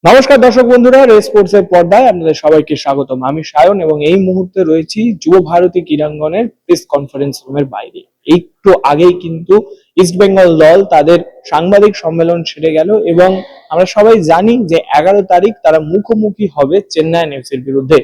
নমস্কার দর্শক বন্ধুরা, রেস স্পোর্টস এর পর্দায় আপনাদের সবাইকে স্বাগতম। আমি সায়ন এবং এই মুহূর্তে রয়েছি যুব ভারতী ক্রীড়াঙ্গনের প্রেস কনফারেন্স রুমের বাইরে। একটু আগেই কিন্তু ইস্ট বেঙ্গল দল তাদের সাংবাদিক সম্মেলন সেরে গেল এবং আমরা সবাই জানি যে 11 তারিখ তারা মুখোমুখি হবে চেন্নাই এফসির বিরুদ্ধে।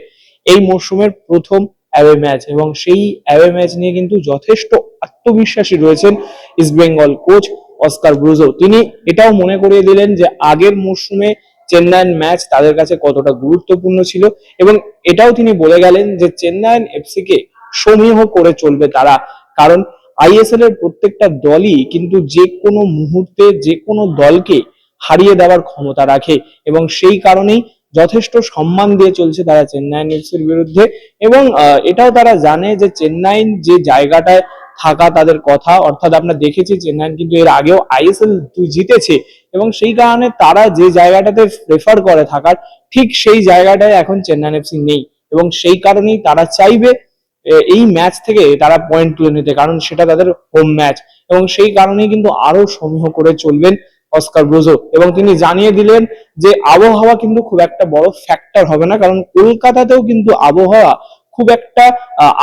এই মরশুমের প্রথম অ্যাওয়ে ম্যাচ এবং সেই অ্যাওয়ে ম্যাচ নিয়ে কিন্তু যথেষ্ট আত্মবিশ্বাসী রয়েছেন east Bengal coach Oscar Bruzon. তিনি এটাও মনে করিয়ে দিলেন যে আগের মরশুমে চেন্নাইয়ের ম্যাচ তাদের কাছে কতটা গুরুত্বপূর্ণ ছিল এবং এটাও তিনি বলে গেলেন যে চেন্নাইয়ের এফসি কে সমীহ করে চলবে তারা, কারণ আইএসএল এর প্রত্যেকটা দলই কিন্তু যে কোনো মুহূর্তে যে কোনো দলকে হারিয়ে দেওয়ার ক্ষমতা রাখে এবং সেই কারণেই যথেষ্ট সম্মান দিয়ে চলছে তারা চেন্নাই এফসির বিরুদ্ধে। এবং এটাও তারা জানে যে চেন্নাই যে জায়গাটায় থাকা তাদের কথা, অর্থাৎ আমরা দেখেছি চেন্নাই কিন্তু এর আগেও আইএসএল জিতেছে এবং সেই কারণে তারা যে জায়গাটাতে প্রেফার করে থাকার ঠিক সেই জায়গাটায় এখন চেন্নাই এফসি নেই এবং সেই কারণেই তারা চাইবে এই ম্যাচ থেকে তারা পয়েন্ট তুলে নিতে, কারণ সেটা তাদের হোম ম্যাচ এবং সেই কারণেই কিন্তু আরো সমীহ করে চলবেন অস্কার ব্রুজো। এবং তিনি জানিয়ে দিলেন যে আবহাওয়া কিন্তু খুব একটা বড় ফ্যাক্টর হবে না, কারণ কলকাতাতেও কিন্তু আবহাওয়া খুব একটা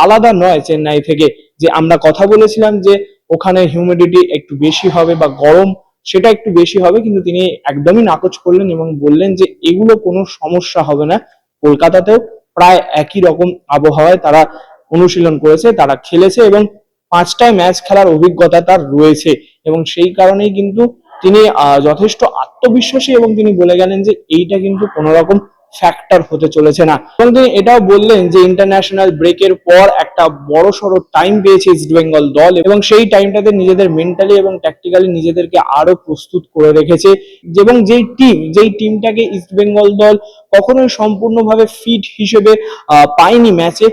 আলাদা নয় চেন্নাই থেকে। যে আমরা কথা বলেছিলাম যে ওখানে হিউমিডিটি একটু বেশি হবে বা গরম সেটা একটু বেশি হবে, কিন্তু তিনি একদমই নাকচ করলেন এবং বললেন যে এগুলো কোনো সমস্যা হবে না। কলকাতাতেও প্রায় একই রকম আবহাওয়ায় তারা অনুশীলন করেছে, তারা খেলেছে এবং 5টায় ম্যাচ খেলার অভিজ্ঞতা তার রয়েছে এবং সেই কারণেই কিন্তু তিনি যথেষ্ট আত্মবিশ্বাসী এবং তিনি বলে গেলেন যে এইটা কিন্তু কোনো রকম ফ্যাক্টর হতে চলেছে না। এবং তিনি এটাও বললেন যে ইন্টারন্যাশনাল ব্রেকের পর একটা বড় সড়ো টাইম পেয়েছে ইস্ট বেঙ্গল দল এবং সেই টাইমটাতে নিজেদের মেন্টালি এবং ট্যাকটিক্যালি নিজেদেরকে আরো প্রস্তুত করে রেখেছে এবং যেই টিমটাকে ইস্ট বেঙ্গল দল কখনোই সম্পূর্ণভাবে ফিট হিসেবে পায়নি ম্যাচে,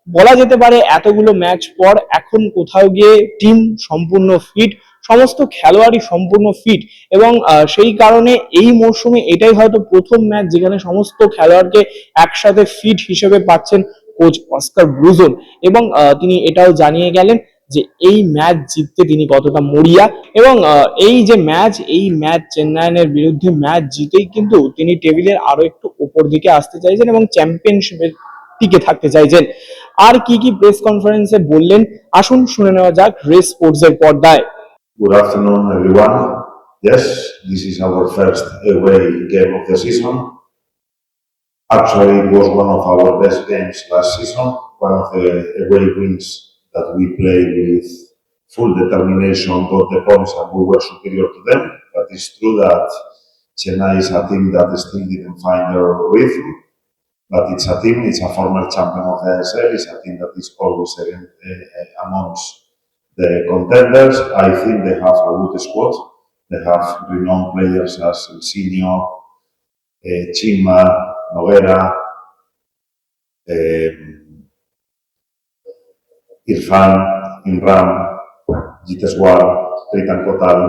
বলা যেতে পারে এতগুলো ম্যাচ পর এখন কোথাও গিয়ে টিম সম্পূর্ণ ফিট, সমস্ত খেলোয়াড়ই সম্পূর্ণ ফিট এবং সেই কারণে এই মরশুমে এটাই হয়তো প্রথম ম্যাচ যেখানে সমস্ত খেলোয়াড়কে একসাথে ফিট হিসেবে পাচ্ছেন কোচ অস্কার ব্রুজোন। এবং তিনি এটাও জানিয়ে গেলেন যে এই ম্যাচ জিততে তিনি কতটা মরিয়া এবং এই ম্যাচ চেন্নাইয়ের বিরুদ্ধে ম্যাচ জিতেই কিন্তু তিনি টেবিলের আরো একটু উপর দিকে আসতে চাইছেন এবং চ্যাম্পিয়নশিপের টিকে থাকতে চাইছেন। আর কি কি প্রেস কনফারেন্সে বললেন আসুন শুনে নেওয়া যাক রেস স্পোর্টস এর পর্দায়। Good afternoon, everyone. Yes, this is our first away game of the season. Actually, it was one of our best games last season, one of the away wins that we played with full determination, got the points, and we were superior to them. But it's true that Chennai is a team that still didn't find their rhythm. But it's a team, it's a former champion of the ASL, it's a team that is always amongst the contenders. I think they have a good squad. They have renowned players as Silsinio, Chima, Noguera, Irfan, Imran, Jiteswar, Tritan Kotal.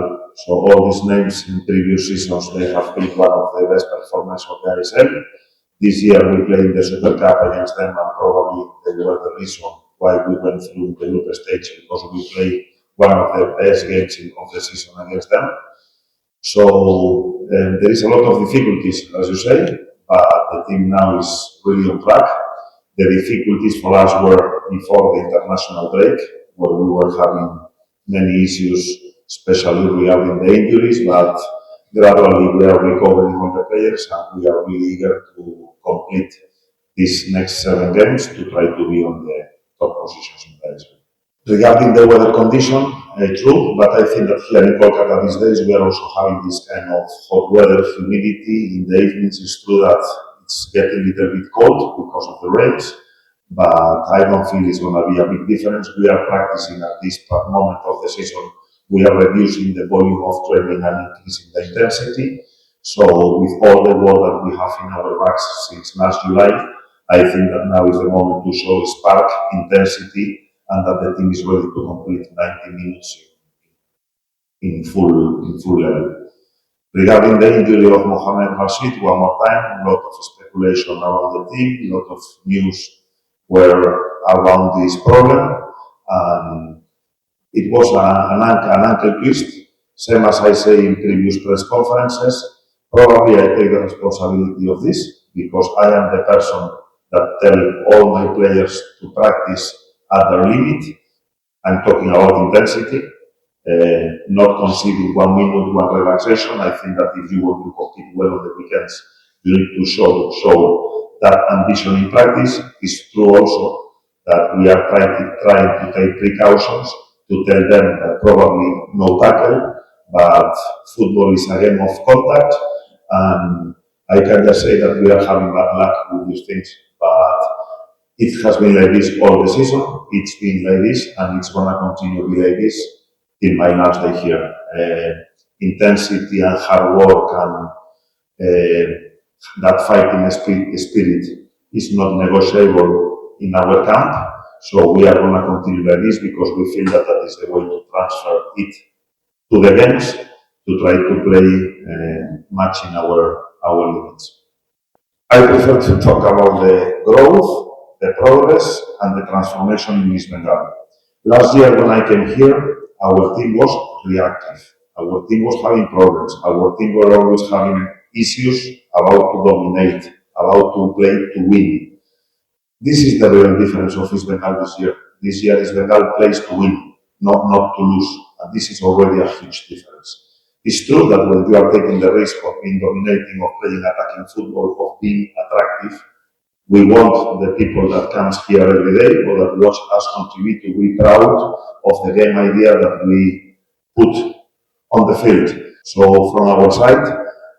So all these names in previous seasons, they have been one of the best performers of the ASL. This year we played the Super Cup against them, and probably they were the reason why we went through the group stage, because we played one of the best games of the season against them. So there is a lot of difficulties, as you say, but the team now is really on track. The difficulties for us were before the international break, where we were having many issues, especially regarding the injuries, but gradually we are recovering all the players and we are really eager to complete these next 7 games to try to be on the top positions in the ASL. Regarding the weather condition, true, but I think that here in Kolkata these days we are also having this kind of hot weather, humidity. In the evenings it's true that it's getting a little bit cold because of the rains, but I don't feel it's going to be a big difference. We are practicing at this moment of the season. We are reducing the volume of training and increasing the intensity. So with all the work that we have in our backs since last July, I think that now is the moment to show spark, intensity, and that the team is ready to complete 90 minutes in full level. Regarding the injury of Mohamed Rashid, one more time, a lot of speculation around the team, a lot of news were around this problem, and it was an ankle twist, same as I say in previous press conferences. Probably I take the responsibility of this because I am the person that tell all my players to practice at their limit. I'm talking about intensity, not conceding 1 minute, one relaxation. I think that if you want to compete well on the weekends, you need to show that ambition in practice. It's true also that we are trying to take precautions to tell them that probably no tackle, but football is a game of contact, and I can just say that we are having bad luck with these things, but it has been like this all the season. It's been like this, and it's gonna continue to be like this till my last day here. Intensity and hard work and that fighting spirit is not negotiable in our camp. So we are gonna continue like this because we feel that that is the way to transfer it to the games to try to play matching our limits. I prefer to talk about the growth, the progress, and the transformation in East Bengal. Last year, when I came here, our team was reactive. Our team was having problems. Our team were always having issues about to dominate, about to play to win. This is the real difference of East Bengal this year. This year, East Bengal plays to win, not to lose. And this is already a huge difference. It's true that when you are taking the risk of being dominating, of playing attacking football, of being attractive, we want the people that comes here every day or that watch us contribute to be proud of the game idea that we put on the field. So from our side,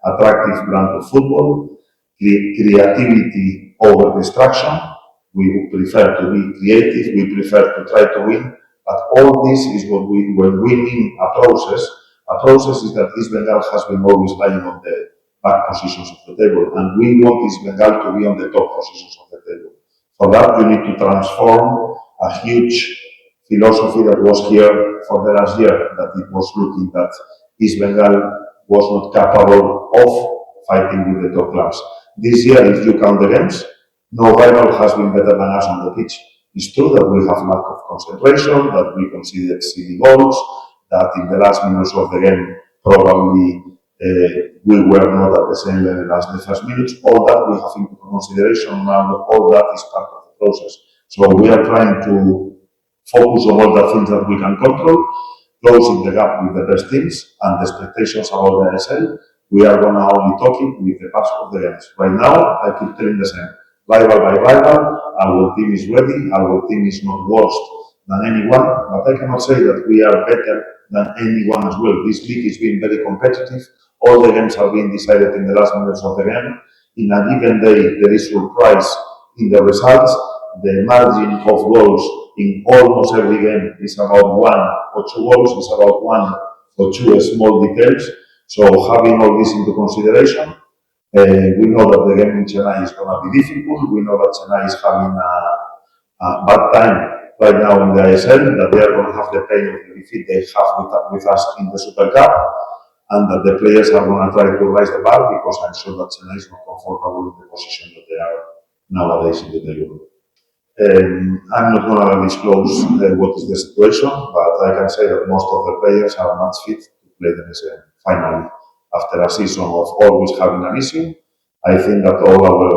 attractive brand of football, creativity over distraction. We prefer to be creative, we prefer to try to win, but all this is what when we mean a process is that East Bengal has been always lying on the back positions of the table, and we want East Bengal to be on the top positions of the table. For that, you need to transform a huge philosophy that was here for the last year, that it was looking that East Bengal was not capable of fighting with the top clubs. This year, if you count the games, no rival has been better than us on the pitch. It's true that we have lack of concentration, that we conceded silly goals, that in the last minutes of the game, probably we were not at the same level as the first minutes. All that we have into consideration, and all that is part of the process. So we are trying to focus on all the things that we can control, closing the gap with the best teams and the expectations about the ISL. We are going to only talk it with the past of the games. Right now, I keep telling the same. Rival by rival, our team is ready, our team is not worse than anyone, but I cannot say that we are better than anyone as well. This league is being very competitive. All the games are being decided in the last minutes of the game. In a given day, there is surprise in the results. The margin of goals in almost every game is about 1 or 2 goals, it's about 1 or 2 small details. So having all this into consideration, we know that the game in Chennai is going to be difficult. We know that Chennai is having a bad time right now in the ISL, that they are going to have the pain of the defeat they have with us in the Super Cup, and that the players are going to try to raise the bar because I'm sure that Chennai is not comfortable in the position that they are nowadays in the table. I'm not going to disclose what is the situation, but I can say that most of the players are match fit to play the NSL finally. After a season of always having an issue, I think that all our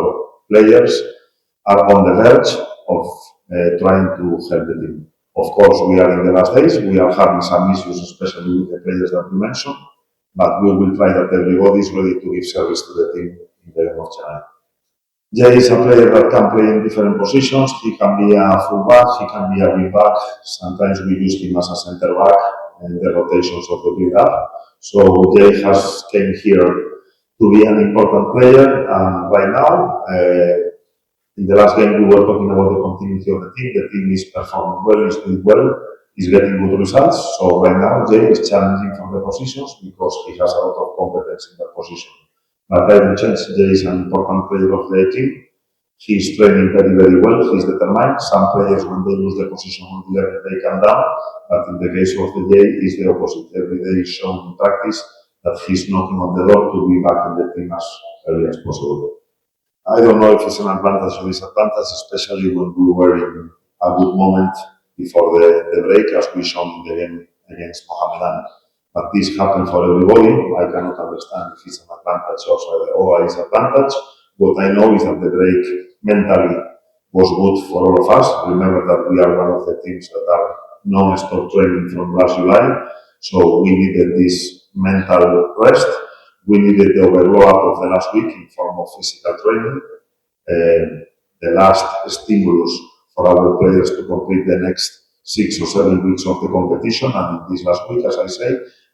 players are on the verge of trying to help the team. Of course, we are in the last days, we are having some issues, especially with the players that you mentioned, but we will try that everybody is ready to give service to the team in the game of Chennai. Jay is a player that can play in different positions. He can be a fullback, he can be a wing back. Sometimes we use him as a centre back in the rotations of the build-up. So Jay has came here to be an important player, and right now, in the last game we were talking about the continuity of the team. The team is performing well, is doing well, is getting good results. So right now Jay is challenging from the positions because he has a lot of competence in that position. But I don't change, Jay is an important player of the team. He's training very, very well. He's determined. Some players, when they lose the position on the level, they come down. But in the case of the Jay, it's the opposite. Every day is shown in practice that he's knocking on the door to be back in the team as early as possible. I don't know if it's an advantage or disadvantage, especially when we were in a good moment before the break, as we shown in the game against Mohammedan. but this happened for everybody. I cannot understand if it's an advantage or a disadvantage. What I know is that the break mentally was good for all of us. Remember that we are one of the teams that are non-stop training from last July, so we needed this mental rest. We needed the overload of the last week in form of physical training, the last stimulus for our players to complete the next 6 or 7 weeks of the competition. And in this last week, as I say,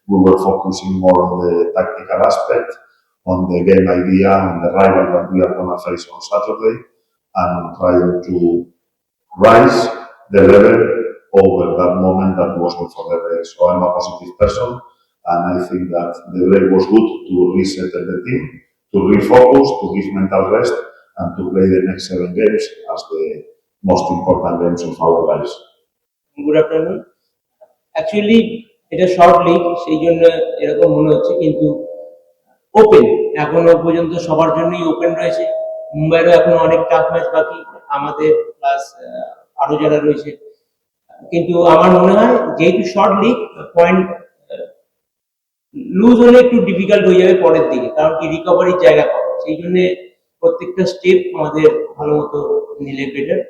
we were focusing more on the tactical aspect, on the game idea, on the rival that we are going to face on Saturday, and trying to rise the level over that moment that was before the break. So I'm a positive person, and I think that the break was good to resettle the team, to refocus, to give mental rest, and to play the next 7 games as the most important games of our lives. Good afternoon. Actually এটা short league, সেই জন্য এরকম মনে হচ্ছে, কিন্তু open এখনো পর্যন্ত সবার জন্যই ওপেন রয়েছে। মুম্বাইয়েরও এখনো অনেক টাফ ম্যাচ বাকি, আমাদের প্লাস আরো যারা রয়েছে। কিন্তু আমার মনে হয় যেহেতু শর্ট লিগ, পয়েন্ট লুজ হলে একটু ডিফিকাল্ট হয়ে যাবে পরের দিকে, কারণ কি রিকভারির জায়গা পাবে। সেই জন্য প্রত্যেকটা স্টেপ আমাদের ভালো মতো নিলে বেটার।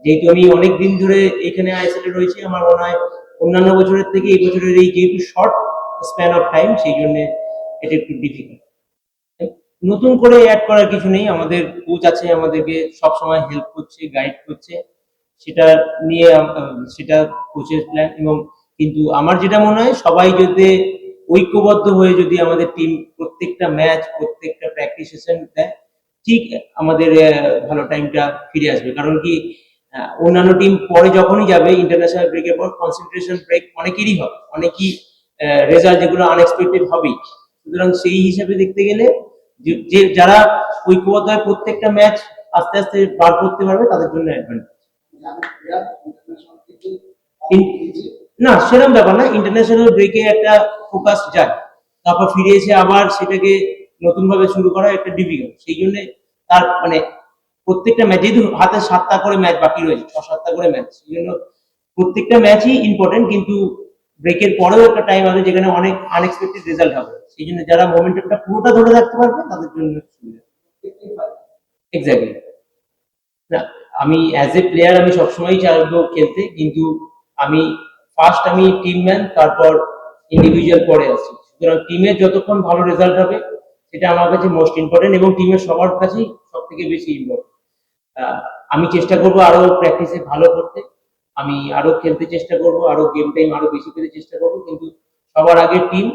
যেহেতু আমি অনেক দিন ধরে এখানে আইএসএল এ রয়েছি, আমার মনে হয় অন্যান্য বছরের থেকে এই বছরের এই যেহেতু শর্ট স্প্যান অফ টাইম, সেই জন্য এটা একটু ডিফিকাল্ট। নতুন করে অ্যাড করার কিছু নেই, আমাদের কোচ আছে, আমাদেরকে সবসময় হেল্প করছে, গাইড করছে, সেটা নিয়ে সেটা কোচের প্ল্যান। এবং কিন্তু আমার যেটা মনে হয় সবাই যদি ঐক্যবদ্ধ হয়ে যদি আমাদের টিম প্রত্যেকটা ম্যাচ, প্রত্যেকটা প্র্যাকটিস সেশন দেয়, ঠিক আমাদের ভালো টাইমটা ফিরে আসবে। কারণ কি অন্যান্য টিম পরে যখনই যাবে ইন্টারন্যাশনাল ব্রেকের পর, কনসেন্ট্রেশন ব্রেক অনেকেরই হবে, অনেকই রেজাল্ট যেগুলো আনএক্সপেক্টেড হবেই। সুতরাং সেই হিসাবে দেখতে গেলে যে যারা ঐক্যবদ্ধ হয়ে প্রত্যেকটা ম্যাচ আস্তে আস্তে পার করতে পারবে, তাদের জন্য অ্যাডভান্টেজ। না, সেরকম ব্যাপার না, ইন্টারন্যাশনাল ব্রেকে একটা ফোকাস যায়, তারপর ফিরে এসে আবার সেটাকে নতুন ভাবে শুরু করা একটা ডিফিকাল্ট। সেই জন্য তার মানে প্রত্যেকটা ম্যাচ, যেহেতু হাতে 7টা করে ম্যাচ বাকি রয়েছে, 6-7টা করে ম্যাচ, সেই জন্য প্রত্যেকটা ম্যাচই ইম্পর্টেন্ট। কিন্তু ব্রেকের পরেও একটা টাইম আছে যেখানে অনেক আনএক্সপেক্টেড রেজাল্ট হবে, সেই জন্য যারা মোমেন্টামটা পুরোটা ধরে রাখতে পারবে তাদের জন্য সুবিধা। এক্স্যাক্টলি। না, আমি অ্যাজ এ প্লেয়ার আমি সবসময় চাইবো খেলতে, কিন্তু আমি ফার্স্ট আমি টিম ম্যান, তারপর ইন্ডিভিজুয়াল পরে আসি। সুতরাং টিমের যতক্ষণ ভালো রেজাল্ট হবে সেটা আমার কাছে মোস্ট ইম্পর্টেন্ট, এবং টিমের সবার কাছেই সব থেকে বেশি ইম্পর্টেন্ট। আমি চেষ্টা করবো আরো প্র্যাকটিসে ভালো করতে, আমি আরো খেলতে চেষ্টা করবো, আরো গেম টাইম আরো বেশি পেতে চেষ্টা করবো, কিন্তু সবার আগে টিম,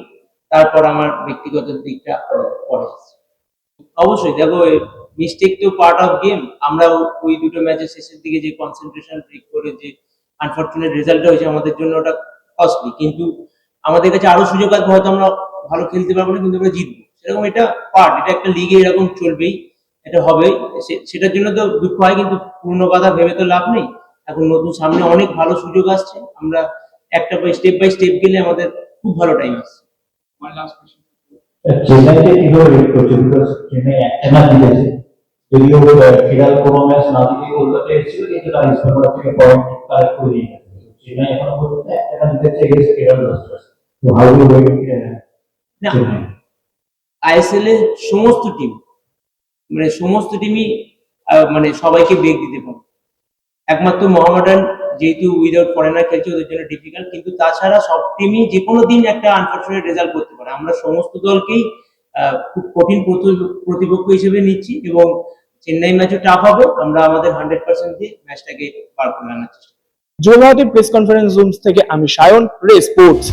তারপর আমার ব্যক্তিগত দিকটা পরে আসছে। অবশ্যই দেখো, মিস্টেক তো পার্ট অফ গেম। আমরা ওই দুটো ম্যাচের শেষের দিকে যে কনসেন্ট্রেশন ব্রেক করে যে আনফরচুনেট রেজাল্টটা হয়েছে আমাদের জন্য, ওটা কস্টলি। কিন্তু আমাদের কাছে আরো সুযোগ আছে, হয়তো আমরা ভালো খেলতে পারবো না, কিন্তু আমরা জিতবো। সেরকম এটা পার্ট, এটা একটা লিগে এরকম চলবেই, এটা হবেই। সেটার জন্য তো দুঃখ হয়, কিন্তু পুরনো কথা ভেবে তো লাভ নেই। এখন নতুন সামনে অনেক ভালো সুযোগ আসছে, আমরা একটা বাই স্টেপ গেলে আমাদের খুব ভালো টাইম আসছে। চেন্নাইতে কিভাবে রেট করছে? বিকজ চেন্নাই একটা ম্যাচ জিতেছে, যদিও ফিরাল কোনো ম্যাচ না জিতে কলকাতা এসেছিল, কিন্তু তারা ইস্টবেঙ্গল থেকে পয়েন্ট কালেক্ট করে নিয়ে গেছে। চেন্নাই এখনো পর্যন্ত একটা ম্যাচ জিতেছে এগেইনস্ট কেরল ব্লাস্টার্স। তো how do rate Chennai? ISL এর সমস্ত টিম, মানে সমস্ত টিমই মানে সবাইকে বেগ দিতে পারে। একমাত্র মোহামেডান যেহেতু উইদাউট ফরেনার খেলছে, ওদের জন্য ডিফিকাল্ট, কিন্তু তাছাড়া সব টিমই যে কোনো দিন একটা আনফরচুনেট রেজাল্ট করতে পারে। আমরা সমস্ত দলকেই খুব কঠিন প্রতিপক্ষ হিসেবে নিচ্ছি, এবং চেন্নাই ম্যাচও টাফ হবে। আমরা আমাদের 100% দিয়ে ম্যাচটাকে পার করে আনার চেষ্টা করব। যুব ভারতী প্রেস কনফারেন্স রুমস থেকে আমি সায়ন, রে স্পোর্টস।